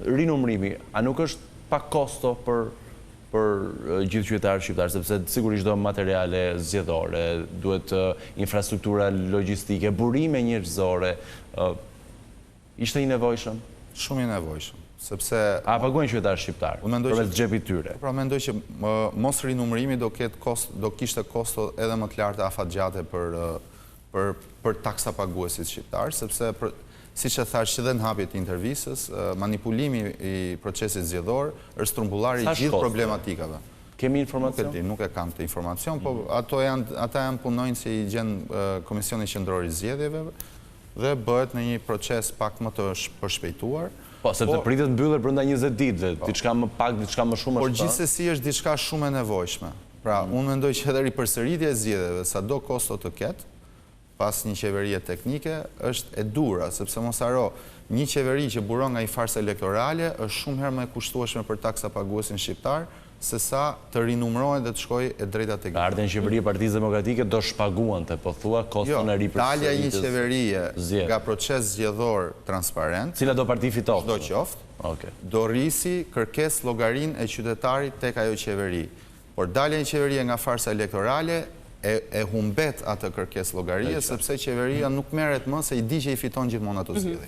rinumrimi, a nuk është pak kosto për gjithë qytetarët shqiptarë, sepse sigurisht do materiale zgjedhore, duhet infrastruktura logjistike, burime njerëzore, ishte i nevojshëm? Shumë i nevojshëm, sepse... A paguajnë qytetarët shqiptarë, përmes xhepit tyre? Pra mendoj që mos rinumrimi do kishte kosto edhe më të larta afatgjate për taksa paguesit shqiptarë, sepse si që thash që dhe në hapjet intervistës, manipulimi i procesit zgjedhor është trumbullari i gjithë problematikave. Kemi informacion? Nuk e kam të informacion, po ata janë punojnë si i gjenë Komisioni Qendror i Zgjedhjeve dhe bëhet në një proces pak më të përshpejtuar. Po, se të pritet mbyllet brenda 20 ditëve, diçka më pak, diçka më shumë. Por gjithsesi është diçka shumë e nevojshme. Pra, unë mendoj që edhe ripërsëritja e zgjedhjeve, sado kosto të ketë, pas një qeverie teknike, është e dura, sepse mos haro, një qeveri që buron nga një farsë elektorale është shumë herë më e kushtueshme për taksa paguesin shqiptar, se sa të rinumrohen dhe të shkoj e drejta tek. Ardhen qeveria e Partisë Demokratike do shpaguante, po thua koston e ripërsëritjes. Dalja një qeverie nga proces zgjedhor transparent, cila do parti fiton, do qoftë, do rrisi kërkesë llogarinë e qytetarit tek ajo qeveri. Por dalja një qeverie nga farsa elektorale e humbet atë kërkesë llogarie, sepse qeveria nuk merret më se i di që i fiton gjithmonë ato zgjedhje.